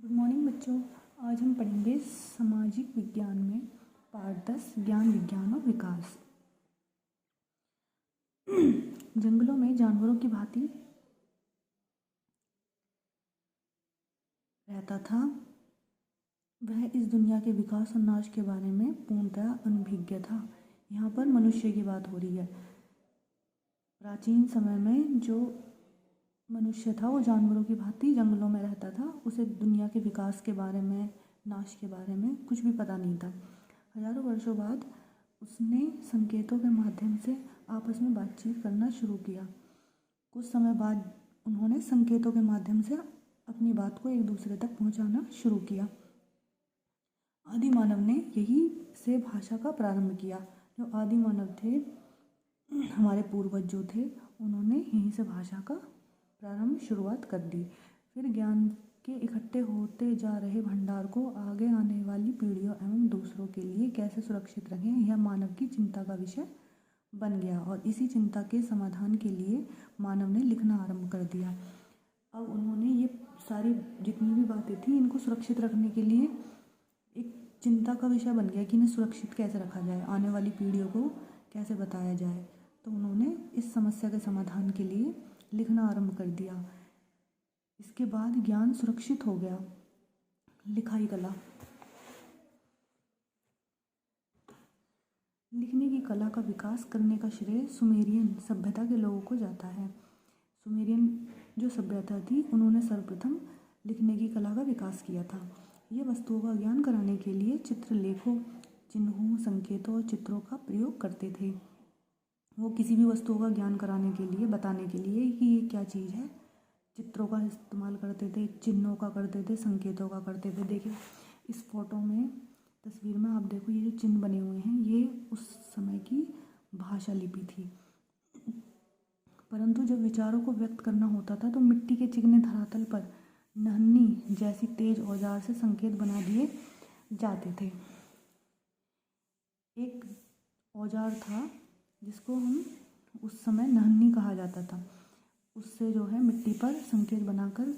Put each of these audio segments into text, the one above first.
Good morning बच्चों। आज हम पढ़ेंगे सामाजिक विज्ञान में पाठ 10 ज्ञान विज्ञान और विकास। जंगलों में जानवरों की भांति रहता था। वह इस दुनिया के विकास और नाश के बारे में पूर्णतः अनभिज्ञ था। यहाँ पर मनुष्य की बात हो रही है। प्राचीन समय में जो मनुष्य था वो जानवरों की भांति जंगलों में रहता था। उसे दुनिया के विकास के बारे में, नाश के बारे में कुछ भी पता नहीं था। हजारों वर्षों बाद उसने संकेतों के माध्यम से आपस में बातचीत करना शुरू किया। कुछ समय बाद उन्होंने संकेतों के माध्यम से अपनी बात को एक दूसरे तक पहुंचाना शुरू किया। आदि मानव ने यही से भाषा का प्रारंभ किया। जो आदि मानव थे, हमारे पूर्वज जो थे, उन्होंने यहीं से भाषा का प्रारंभ शुरुआत कर दी। फिर ज्ञान के इकट्ठे होते जा रहे भंडार को आगे आने वाली पीढ़ियों एवं दूसरों के लिए कैसे सुरक्षित रखें, यह मानव की चिंता का विषय बन गया। और इसी चिंता के समाधान के लिए मानव ने लिखना आरंभ कर दिया। अब उन्होंने ये सारी जितनी भी बातें थी, इनको सुरक्षित रखने के लिए एक चिंता का विषय बन गया कि इन्हें सुरक्षित कैसे रखा जाए, आने वाली पीढ़ियों को कैसे बताया जाए। तो उन्होंने इस समस्या के समाधान के लिए लिखना आरंभ कर दिया। इसके बाद ज्ञान सुरक्षित हो गया। लिखाई कला। लिखने की कला का विकास करने का श्रेय सुमेरियन सभ्यता के लोगों को जाता है। सुमेरियन जो सभ्यता थी, उन्होंने सर्वप्रथम लिखने की कला का विकास किया था। ये वस्तुओं का ज्ञान कराने के लिए चित्रलेखों, चिन्हों, संकेतों और चित्रों का प्रयोग करते थे। वो किसी भी वस्तुओं का ज्ञान कराने के लिए, बताने के लिए कि ये क्या चीज़ है, चित्रों का इस्तेमाल करते थे, चिन्हों का करते थे, संकेतों का करते थे। देखिए इस फोटो में, तस्वीर में आप देखो, ये जो चिन्ह बने हुए हैं, ये उस समय की भाषा लिपि थी। परंतु जब विचारों को व्यक्त करना होता था तो मिट्टी के चिकने धरातल पर नहन्नी जैसी तेज औजार से संकेत बना दिए जाते थे। एक औजार था जिसको हम उस समय नहन्नी कहा जाता था। उससे जो है मिट्टी पर संकेत बनाकर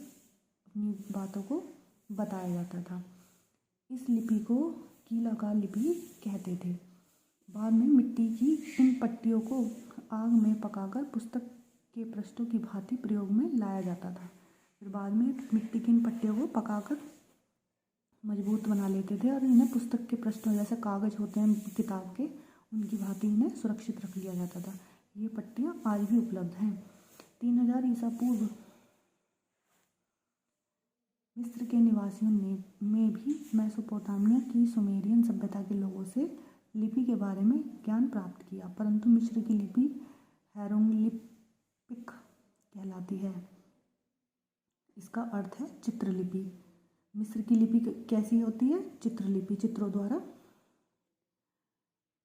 अपनी बातों को बताया जाता था। इस लिपि को कीलाकार लिपि कहते थे। बाद में मिट्टी की इन पट्टियों को आग में पकाकर पुस्तक के पृष्ठों की भांति प्रयोग में लाया जाता था। फिर बाद में मिट्टी की इन पट्टियों को पकाकर मजबूत बना लेते थे और इन्हें पुस्तक के पृष्ठों, जैसे कागज़ होते हैं किताब के, उनकी भांति इन्हें सुरक्षित रख लिया जाता था। ये पट्टियाँ आज भी उपलब्ध हैं। 3000 ईसा पूर्व मिस्र के निवासियों में भी मेसोपोटामिया की सुमेरियन सभ्यता के लोगों से लिपि के बारे में ज्ञान प्राप्त किया। परंतु मिस्र की लिपि हेरोग्लिफिक कहलाती है। इसका अर्थ है चित्रलिपि। मिस्र की लिपि कैसी होती है? चित्रलिपि। चित्रों द्वारा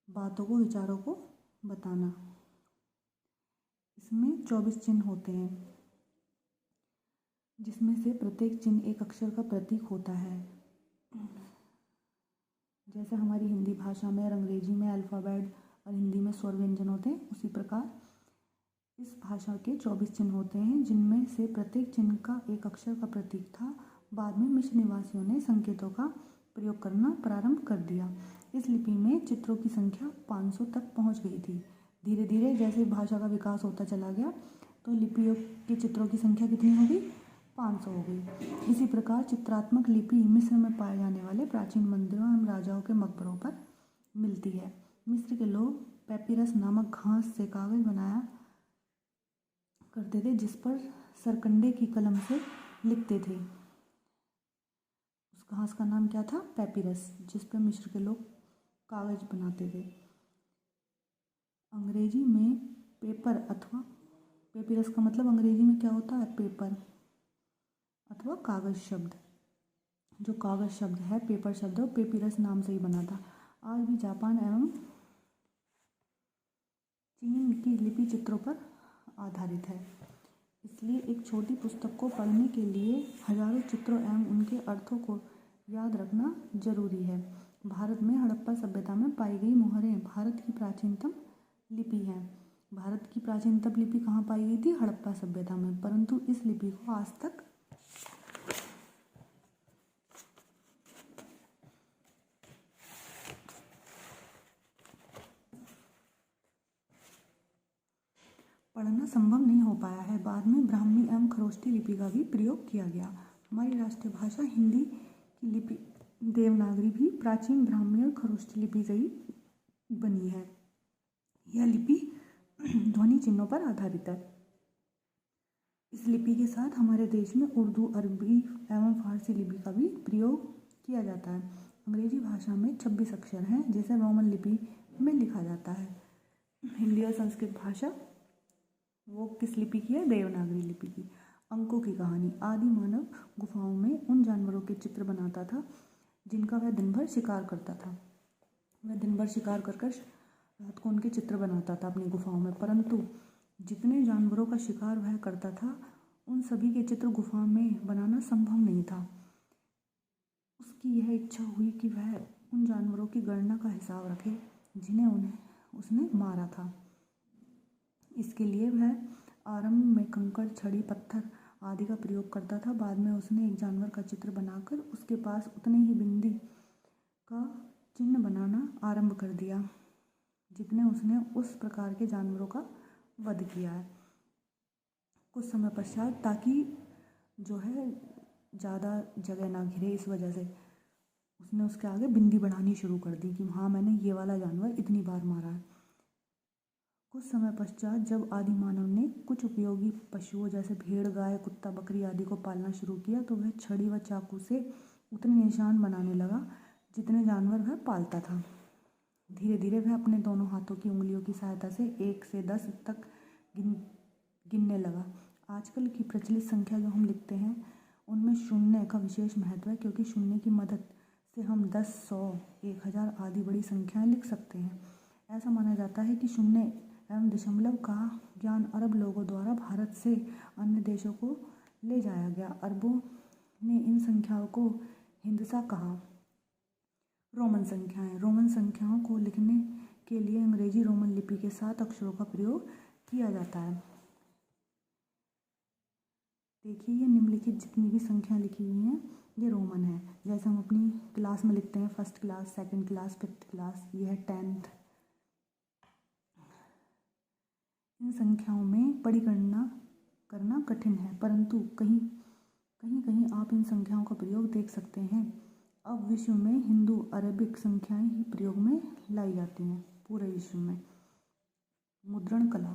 बातों को, विचारों को बताना। इसमें 24 चिन्ह होते हैं, जिसमें से प्रत्येक चिन्ह एक अक्षर का प्रतीक होता है। जैसे हमारी हिंदी भाषा में और अंग्रेजी में अल्फ़ाबेट और हिंदी में स्वर व्यंजन होते हैं, उसी प्रकार इस भाषा के 24 चिन्ह होते हैं, जिनमें से प्रत्येक चिन्ह का एक अक्षर का प्रतीक था। बाद में मिस्र निवासियों ने संकेतों का प्रयोग करना प्रारंभ कर दिया। इस लिपि में चित्रों की संख्या 500 तक पहुंच गई थी। धीरे धीरे जैसे भाषा का विकास होता चला गया तो लिपियों के चित्रों की संख्या कितनी हो गई? 500 हो गई। इसी प्रकार चित्रात्मक लिपि मिस्र में पाए जाने वाले प्राचीन मंदिरों एवं राजाओं के मकबरों पर मिलती है। मिस्र के लोग पैपिरस नामक घास से कागज बनाया करते थे, जिस पर सरकंडे की कलम से लिखते थे। उस घास का नाम क्या था? पैपिरस, जिस पर मिस्र के लोग कागज बनाते थे। अंग्रेजी में पेपर अथवा पेपिरस का मतलब अंग्रेजी में क्या होता है? पेपर अथवा कागज शब्द। जो कागज शब्द है, पेपर शब्द, पेपिरस नाम से ही बना था। आज भी जापान एवं चीन की लिपि चित्रों पर आधारित है। इसलिए एक छोटी पुस्तक को पढ़ने के लिए हजारों चित्रों एवं उनके अर्थों को याद रखना जरूरी है। भारत में हड़प्पा सभ्यता में पाई गई मुहरें भारत की प्राचीनतम लिपि हैं। भारत की प्राचीनतम लिपि कहाँ पाई गई थी? हड़प्पा सभ्यता में। परंतु इस लिपि को आज तक संभव नहीं हो पाया है। बाद में ब्राह्मी एवं खरोष्ठी लिपि का भी प्रयोग किया गया। हमारी राष्ट्रीय भाषा हिंदी की लिपि देवनागरी भी प्राचीन ब्राह्मी और खरोष्ठी लिपि से ही बनी है। यह लिपि ध्वनि चिन्हों पर आधारित है। इस लिपि के साथ हमारे देश में उर्दू, अरबी एवं फारसी लिपि का भी प्रयोग किया जाता है। अंग्रेजी भाषा में 26 अक्षर हैं जिसे रोमन लिपि में लिखा जाता है। हिंदी और संस्कृत भाषा वो किस लिपि की है? देवनागरी लिपि की। अंकों की कहानी। आदि मानव गुफाओं में उन जानवरों के चित्र बनाता था जिनका वह दिन भर शिकार करता था। वह दिन भर शिकार कर रात को उनके चित्र बनाता था अपनी गुफाओं में, परंतु जितने जानवरों का शिकार वह करता था उन सभी के चित्र गुफा में बनाना संभव नहीं था। उसकी यह इच्छा हुई कि वह उन जानवरों की गणना का हिसाब रखे जिन्हें उसने मारा था। इसके लिए वह आरंभ में कंकड़, छड़ी, पत्थर आदि का प्रयोग करता था। बाद में उसने एक जानवर का चित्र बनाकर उसके पास उतनी ही बिंदी का चिन्ह बनाना आरंभ कर दिया जितने उसने उस प्रकार के जानवरों का वध किया है। कुछ समय पश्चात, ताकि जो है ज़्यादा जगह ना घिरे, इस वजह से उसने उसके आगे बिंदी बढ़ानी शुरू कर दी कि हाँ, मैंने ये वाला जानवर इतनी बार मारा है। कुछ समय पश्चात जब आदि मानव ने कुछ उपयोगी पशुओं जैसे भेड़, गाय, कुत्ता, बकरी आदि को पालना शुरू किया तो वह छड़ी व चाकू से उतने निशान बनाने लगा जितने जानवर वह पालता था। धीरे धीरे वह अपने दोनों हाथों की उंगलियों की सहायता से 1 से 10 तक गिनने लगा। आजकल की प्रचलित संख्या जो हम लिखते हैं उनमें शून्य का विशेष महत्व है, क्योंकि शून्य की मदद से हम 10, 100, 1000 आदि बड़ी संख्याएं लिख सकते हैं। ऐसा माना जाता है कि शून्य एवं दशमलव का ज्ञान अरब लोगों द्वारा भारत से अन्य देशों को ले जाया गया। अरबों ने इन संख्याओं को हिंदसा कहा। रोमन संख्याएं। रोमन संख्याओं को लिखने के लिए अंग्रेजी रोमन लिपि के 7 अक्षरों का प्रयोग किया जाता है। देखिए, ये निम्नलिखित जितनी भी संख्याएं लिखी हुई हैं ये रोमन है। जैसे हम अपनी क्लास में लिखते हैं 1st class, 2nd class, 5th class, ये है 10th। इन संख्याओं में बड़ी गणना करना कठिन है, परंतु कहीं कहीं आप इन संख्याओं का प्रयोग देख सकते हैं। अब विश्व में हिंदू अरेबिक संख्याएं ही प्रयोग में लाई जाती हैं पूरे विश्व में। मुद्रण कला।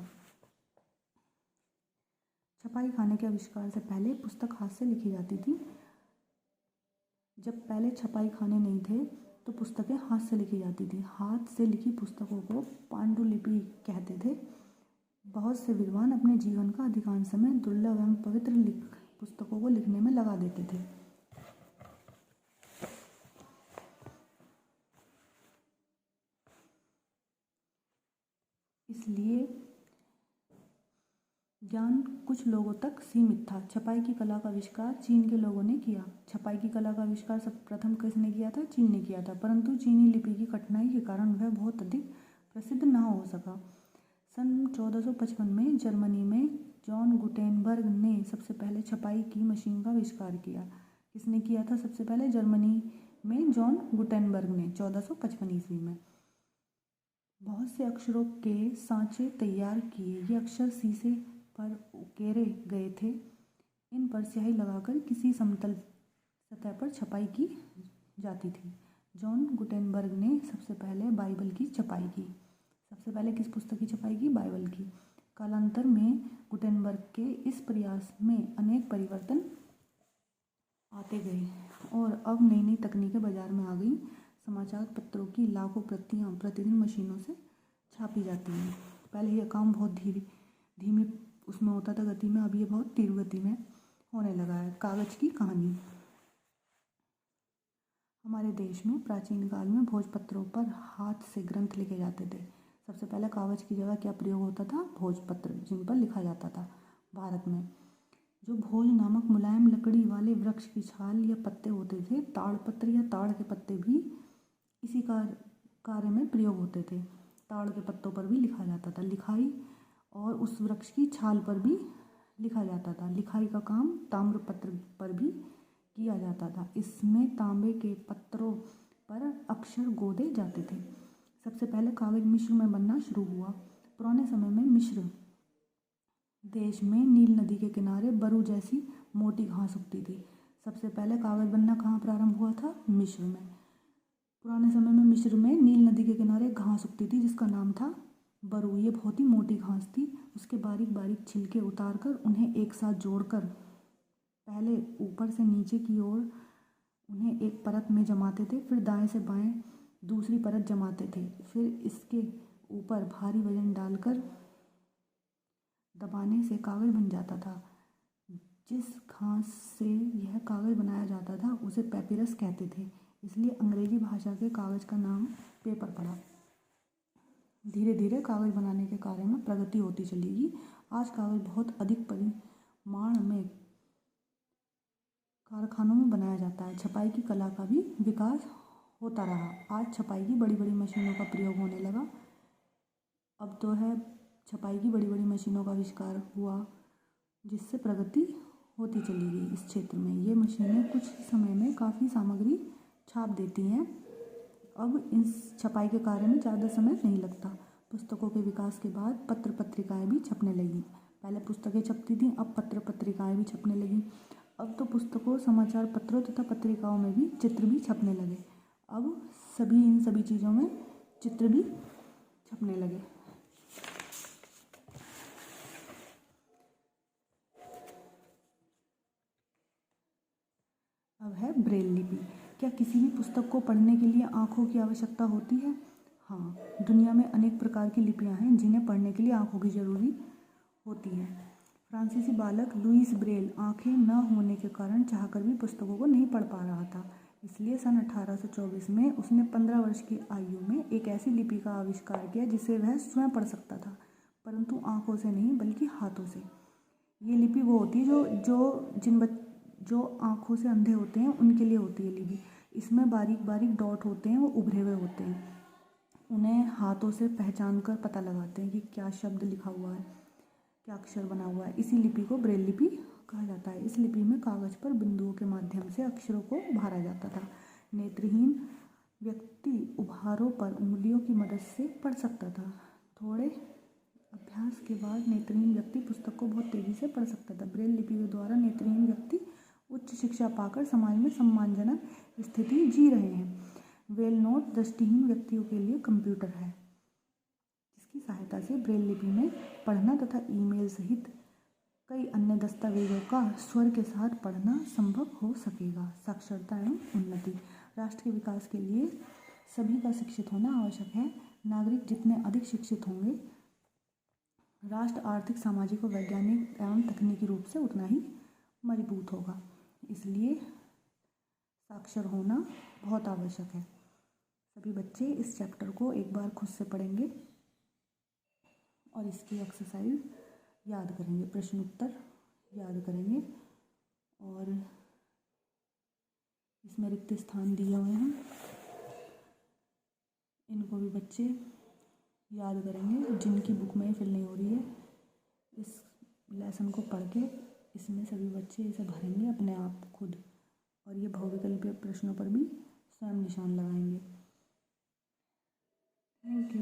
छपाई खाने के आविष्कार से पहले पुस्तक हाथ से लिखी जाती थी। जब पहले छपाई खाने नहीं थे तो पुस्तकें हाथ से लिखी जाती थी। हाथ से लिखी पुस्तकों को पांडुलिपि कहते थे। बहुत से विद्वान अपने जीवन का अधिकांश समय दुर्लभ एवं पवित्र पुस्तकों को लिखने में लगा देते थे। इसलिए ज्ञान कुछ लोगों तक सीमित था। छपाई की कला का आविष्कार चीन के लोगों ने किया। छपाई की कला का आविष्कार सर्वप्रथम किसने किया था? चीन ने किया था, परंतु चीनी लिपि की कठिनाई के कारण वह बहुत अधिक प्रसिद्ध न हो सका। सन 1455 में जर्मनी में जॉन गुटेनबर्ग ने सबसे पहले छपाई की मशीन का आविष्कार किया। किसने किया था सबसे पहले? जर्मनी में जॉन गुटेनबर्ग ने 1455 ईस्वी में। बहुत से अक्षरों के सांचे तैयार किए। ये अक्षर शीशे पर उकेरे गए थे। इन पर स्याही लगाकर किसी समतल सतह पर छपाई की जाती थी। जॉन गुटेनबर्ग ने सबसे पहले बाइबल की छपाई की। सबसे पहले किस पुस्तक की छपाई की? बाइबल की। कालांतर में गुटेनबर्ग के इस प्रयास में अनेक परिवर्तन आते गए और अब नई नई तकनीकें बाजार में आ गई। समाचार पत्रों की लाखों प्रतियां प्रतिदिन मशीनों से छापी जाती हैं। पहले यह काम बहुत धीमी उसमें होता था गति में, अब ये बहुत तीव्र गति में होने लगा है। कागज की कहानी। हमारे देश में प्राचीन काल में भोजपत्रों पर हाथ से ग्रंथ लिखे जाते थे। सबसे पहले कागज की जगह क्या प्रयोग होता था? भोजपत्र, जिन पर लिखा जाता था। भारत में जो भोज नामक मुलायम लकड़ी वाले वृक्ष की छाल या पत्ते होते थे, ताड़पत्र या ताड़ के पत्ते भी इसी कार्य में प्रयोग होते थे। ताड़ के पत्तों पर भी लिखा जाता था। लिखाई और उस वृक्ष की छाल पर भी लिखा जाता था। लिखाई का काम ताम्रपत्र पर भी किया जाता था। इसमें तांबे के पत्रों पर अक्षर गोदे जाते थे। सबसे पहले कागज मिस्र में बनना शुरू हुआ। पुराने समय में मिस्र देश में नील नदी के किनारे बरू जैसी मोटी घास उगती थी। सबसे पहले कागज़ बनना कहाँ प्रारंभ हुआ था? मिस्र में। पुराने समय में मिस्र में नील नदी के किनारे घास उगती थी जिसका नाम था बरू। ये बहुत ही मोटी घास थी। उसके बारीक बारीक छिलके उतार कर उन्हें एक साथ जोड़कर पहले ऊपर से नीचे की ओर उन्हें एक परत में जमाते थे, फिर दाएं से बाएं दूसरी परत जमाते थे, फिर इसके ऊपर भारी वजन डालकर दबाने से कागज़ बन जाता था। जिस घास से यह कागज़ बनाया जाता था उसे पेपिरस कहते थे, इसलिए अंग्रेजी भाषा के कागज़ का नाम पेपर पड़ा। धीरे धीरे कागज़ बनाने के कार्य में प्रगति होती चली गई। आज कागज़ बहुत अधिक परिमाण में कारखानों में बनाया जाता है। छपाई की कला का भी विकास होता रहा। आज छपाई की बड़ी बड़ी मशीनों का प्रयोग होने लगा। अब तो है छपाई की बड़ी बड़ी मशीनों का आविष्कार हुआ जिससे प्रगति होती चली गई इस क्षेत्र में। ये मशीनें कुछ समय में काफ़ी सामग्री छाप देती हैं। अब इस छपाई के कार्य में ज़्यादा समय नहीं लगता। पुस्तकों के विकास के बाद पत्र पत्रिकाएँ भी छपने लगीं। पहले पुस्तकें छपती थीं, अब पत्र पत्रिकाएँ भी छपने लगीं। अब तो पुस्तकों, समाचार पत्रों तथा पत्रिकाओं में भी चित्र भी छपने लगे। अब इन सभी चीज़ों में चित्र भी छपने लगे। अब है ब्रेल लिपि। क्या किसी भी पुस्तक को पढ़ने के लिए आँखों की आवश्यकता होती है? हाँ, दुनिया में अनेक प्रकार की लिपियाँ हैं जिन्हें पढ़ने के लिए आँखों की ज़रूरी होती है। फ्रांसीसी बालक लुईस ब्रेल आँखें न होने के कारण चाहकर भी पुस्तकों को नहीं पढ़ पा रहा था। इसलिए सन 1824 में उसने 15 वर्ष की आयु में एक ऐसी लिपि का आविष्कार किया जिसे वह स्वयं पढ़ सकता था, परंतु आँखों से नहीं बल्कि हाथों से। ये लिपि वो होती है जो आँखों से अंधे होते हैं उनके लिए होती है लिपि। इसमें बारीक बारीक डॉट होते हैं, वो उभरे हुए होते हैं। उन्हें हाथों से पहचान कर पता लगाते हैं कि क्या शब्द लिखा हुआ है, क्या अक्षर बना हुआ है। इसी लिपि को ब्रेल लिपि कहा जाता है। इस लिपि में कागज़ पर बिंदुओं के माध्यम से अक्षरों को उभारा जाता था। नेत्रहीन व्यक्ति उभारों पर उंगलियों की मदद से पढ़ सकता था। थोड़े अभ्यास के बाद नेत्रहीन व्यक्ति पुस्तक को बहुत तेज़ी से पढ़ सकता था। ब्रेल लिपि के द्वारा नेत्रहीन व्यक्ति उच्च शिक्षा पाकर समाज में सम्मानजनक स्थिति जी रहे हैं। वेल नोट दृष्टिहीन व्यक्तियों के लिए कंप्यूटर है जिसकी सहायता से ब्रेल लिपि में पढ़ना तथा ईमेल सहित कई अन्य दस्तावेजों का स्वर के साथ पढ़ना संभव हो सकेगा। साक्षरता एवं उन्नति। राष्ट्र के विकास के लिए सभी का शिक्षित होना आवश्यक है। नागरिक जितने अधिक शिक्षित होंगे, राष्ट्र आर्थिक, सामाजिक और वैज्ञानिक एवं तकनीकी रूप से उतना ही मजबूत होगा। इसलिए साक्षर होना बहुत आवश्यक है। सभी बच्चे इस चैप्टर को एक बार खुद से पढ़ेंगे और इसकी एक्सरसाइज याद करेंगे, प्रश्न उत्तर याद करेंगे, और इसमें रिक्त स्थान दिए हुए हैं, इनको भी बच्चे याद करेंगे जिनकी बुक में फिल नहीं हो रही है। इस लेसन को पढ़ के इसमें सभी बच्चे इसे भरेंगे अपने आप खुद, और ये बहुविकल्पीय प्रश्नों पर भी स्वयं निशान लगाएंगे। Thank you.